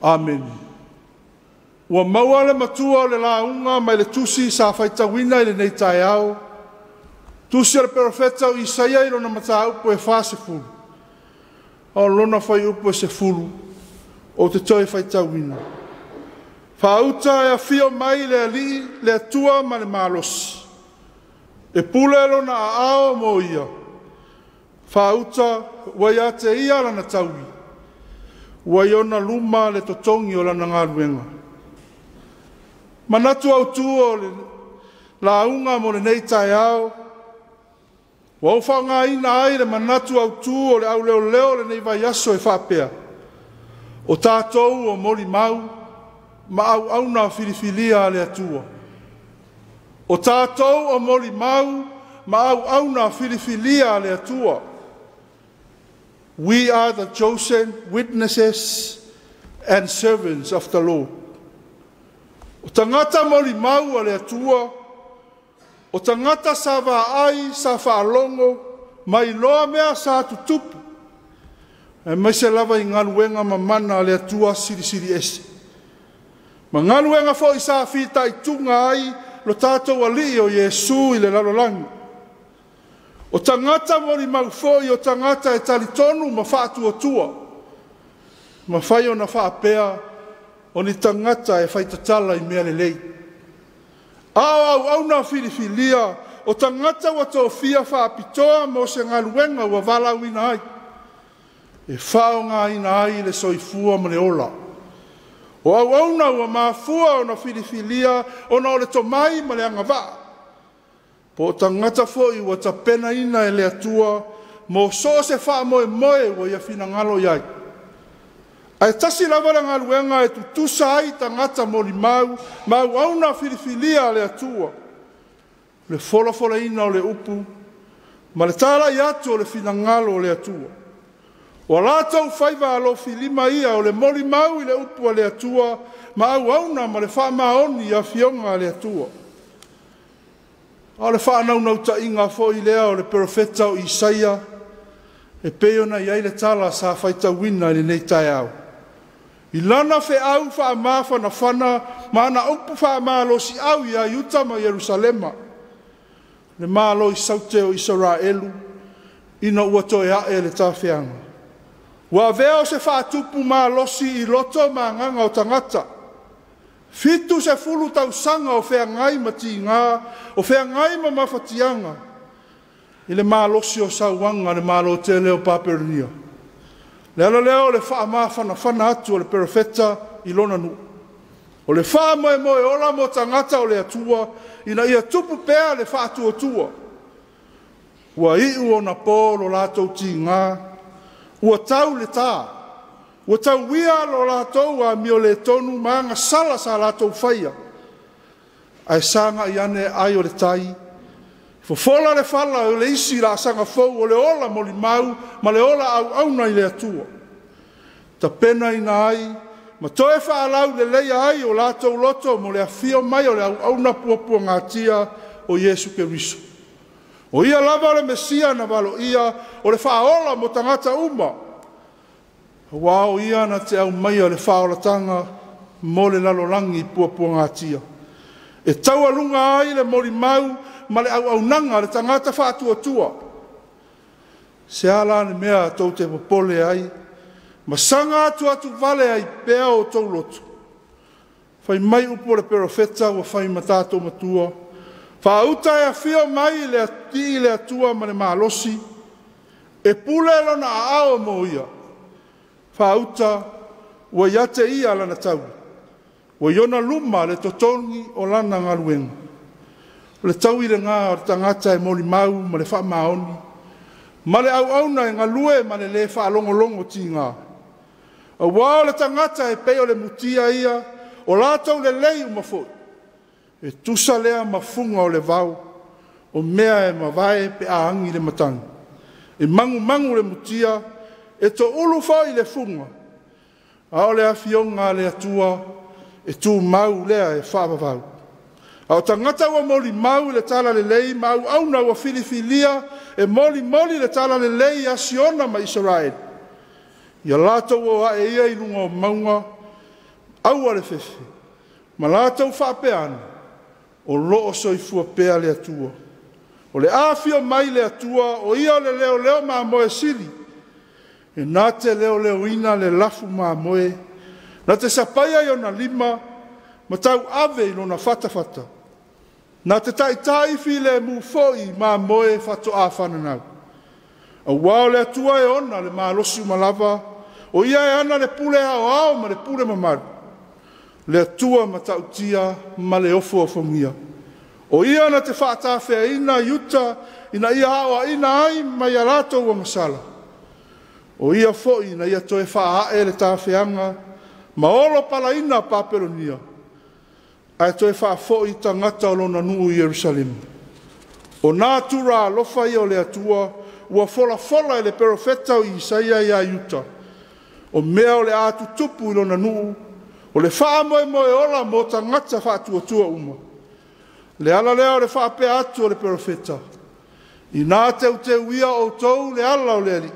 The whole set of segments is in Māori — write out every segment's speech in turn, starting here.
Amen. Ua maua le matua o le launga mai le tusi sa faitawina i le nei tae au. Tusi le profeta o Isaia i lona mata upo e fa se fulu. O lona fai upo e se fulu o te toi faitawina. Fauta e a fio mai le ali le atua ma le malosi. E pule lona a ao mo ia. Fauta wai ate ia lana taui. Wai ona luma le totongi o lana ngaruenga. Manatu au tu o le launga mo le nei tae au. Wa ufa ngā ina ai le manatu au tu o le au leo leo le nei vai aso e whapea. O tātou o mori mau, ma au au na filifilia le atua. O tātou o mori mau, ma au au na filifilia le atua. We are the chosen witnesses and servants of the Lord. O tangata mori mau a le atua, o tangata sa ai sa whaalongo, mai loa mea sa tutupu. E mai se lava i ngaluenga mamana a le atua siri siri ese. Ma ngaluenga fo i sa fita i tunga ai, lo tātou ali o Yesu i le lalolangi. O tangata mori mau foi, o tangata e talitonu ma whaatu o tua. Ma whai o na whaapea, o ni tangata e whaitatala i mea le lei. Au na filifilia, o tangata wa tō fia whaapitoa mo se ngaluenga wa walau ina ai. E whao ngā ina ai le soifua ma le ola. O au na wa mafua o na filifilia, o na o le tomai ma le angawaa. Po tangata foi wa tapena ina e le atua, mo so se wha moe moe wa ia fina ngalo iai. Ai tasi lava ngā luenga e tutusa ai tangata mori mau, mau au na filifilia le atua. Le fola ina o le upu, ma le tala i atu o le fina ngalo o le atua. Wa lātou whaiva alo filima ia o le mori mau i le upu a le atua, ma au na ma le wha maoni a fionga le atua. O le whanau ta inga fo i lea o le profeta o Isaia, e peona i aile tala sa whaita wina i le nei tai au. I lana fe au wha maafa na whana, ma ana upu wha maalo si au i a Yuta ma Jerusalema. Le maalo i saute o Israelu, ina ua toe ae le tawhianga. Wa veo se wha tupu maalosi i loto ma nganga o tangata. Fitu se fulu tau sanga o whea ngai mati ngā, o whea ngai ma mawhatianga. I le maalosi o sauanga le malo te leo paperonia. Leo le wha mawhana whana atu o le profeta i lona nu. O le wha moe ola mo tangata o le atua, ina ia tupu pea le wha atu o tua. Ua iu o na pōlo lātou ti ngā, ua tau le tā. Ua tau wia lo lātou a mio le tonu maanga sala sa lātou whaia. Ai sanga i ane ai o le tai. Fofola le whala o le isi la sanga fau o le ola mo li mau, ma le ola au na i le atua. Ta pena ina ai, ma toe whaalau le leia ai o lātou loto mo le afio mai o le au na puapua ngātia o Yesu Keriso. O ia lava o le Mesia na walo ia o le whaola mo tangata uma. Wao ia na te au mai o le whaolatanga mo le lalolangi puapua ngātia. E tau alunga ai le mori mau, ma le au nanga le tangata whaatua tua. Se ala ne mea tau te popole ai, ma sanga atu vale ai pea o tau lotu. Whai mai upo le profeta wa whai matato matua. Whauta e a whio mai le ati le atua ma le maalosi, e pule lona a ao mo ia. Whauta wa iate ia lana tau. Wa iona luma le totongi o lana ngaluenga. Le tau i le ngā o tangata e moli mau ma le wha maoni. Ma le au na e ngalue ma le wha longo ti ngā. A wao le tangata e peo le mutia ia o lātou le lei umafoi. E tusa lea mafunga o le vau o mea e mawae pe aangi le matangi. E mangu le mutia e to ulu fai le funga. A o le afionga le atua e tu mau lea e whaapavau. A o tangata wa moli mau le tala le lei mau au na wa filifilia e moli le tala le lei a siona ma Israel. Ia lato o a e ia ilunga o maunga Aua le fefe. Ma lātou whaapeana. O loo soifua pea le atua. O le awhio mai le atua. O ia le leo leo maa moe sili. E nā te leo leo ina le lafu maa moe. Nā te sapaia i ona lima. Ma tau ave i lona fatafata. Nā te tai fi le mufoi maa moe fato a whananau. A wao le atua e ona le maa losi malava. O ia e ana le pule hao ao ma le pule mamaru. Le atua ma tautia ma le ofo o fongia. O ia na te whaatawhea ina yuta ina ia hawa ina ai ma ia lato ua masala. O ia foi na ia toe whaae le tawheanga ma olo pala ina paperonia. Ai toe whaafoi tangata o lona nuu i Jerusalem. O nā tura lofa ia o le atua ua fola fola e le perofeta o Isaia ia yuta. O mea o le atu tupu i lona nuu. O le wha moe moe ola mo tangata wha tua uma. Le ala leo le wha pe atu o le perofeta. I nā teu te uia o tau le ala o le ali.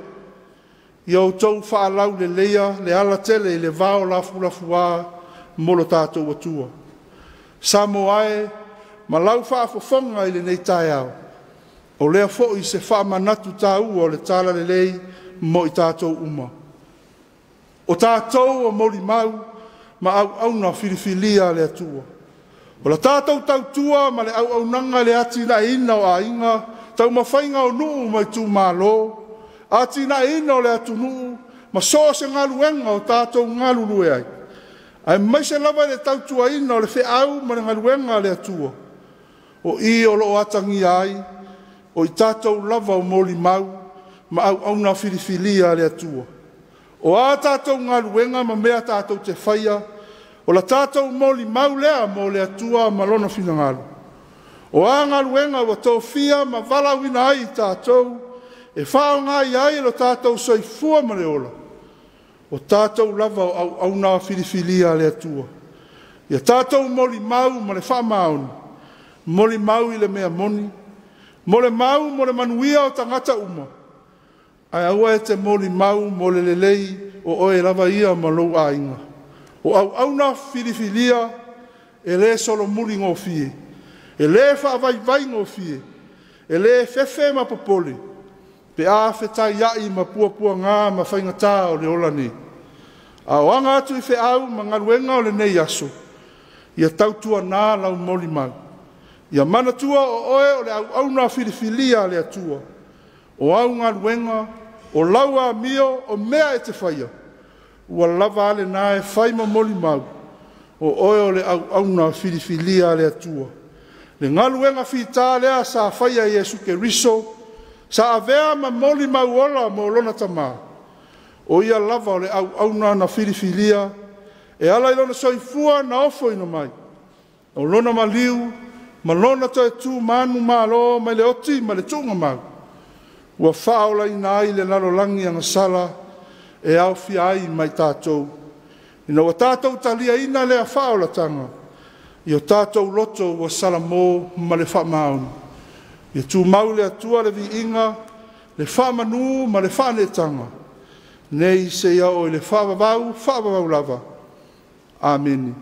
I o tau wha alau le leia le ala tele i le vao lafu lafu a molo tātou atua. Samoa e ma lau wha fofonga i le nei tai au. O lea fo i se wha manatu tā ua o le tala le lei mo i tātou uma. O tātou o mori mau ma au na filifilia le atua. O la tātou tau tua ma le au nanga le ati na ina o a inga, tau mawhainga o nuu mai tū mālo, ati na ina o le atu nuu, ma so se ngaluenga o tātou ngalulue ai. Ai mai se lava le tau tua ina o le whi au ma le ngaluenga le atua. O i o lo atangi ai, o i tātou lava o moli mau, ma au na filifilia le atua. O a tātou ngaluenga ma mea tātou te whaia, o la tātou moli mau lea mo le atua ma lona whina ngalu. O a ngaluenga wa tō whia ma walawina ai tātou, e whao ngai ai lo tātou soifua ma le ola. O tātou lava o au na filifilia le atua. Ia tātou moli mau ma le wha maoni, moli mau i le mea moni, mole mau mo le manuia o tangata uma. Ai aua e te moli mau mo le lelei o oe lava ia ma lou a inga. O au na filifilia e le solo muri ngō fie. E le whaavai ngō fie. E le fefe ma popole. Pe a whetai iai ma pua ngā ma whaingatā o le ola ni. A o anga atu i whe au ma ngaruenga o le nei aso. Ia tautua nā lau moli mau. Ia manatua o oe o le au na filifilia le atua. O au ngaruenga, o laua mio, o mea e te whaia. Ua lava ale nā e whaima moli mau. O oe o le au na filifilia le atua. Le ngaruenga whita lea sa whaia Jesu ke riso, sa avea ma moli mau ola mo lona tamā. O ia lava o le au na filifilia, e ala ilona soifua na ofo ina mai. O lona maliu, ma lona to e tū manu malo, mai le oti, ma le tunga mau. Ua whaola ina ai le lalolangi anga sala e au fi ai mai tātou. Ina wa tātou talia ina lea whaola tanga. I o tātou loto wa sala mō ma le wha maunu. I tū mau le atua le vi inga, le wha manu ma le wha ne tanga. Nei se ia o le wha vavau lava. Amen.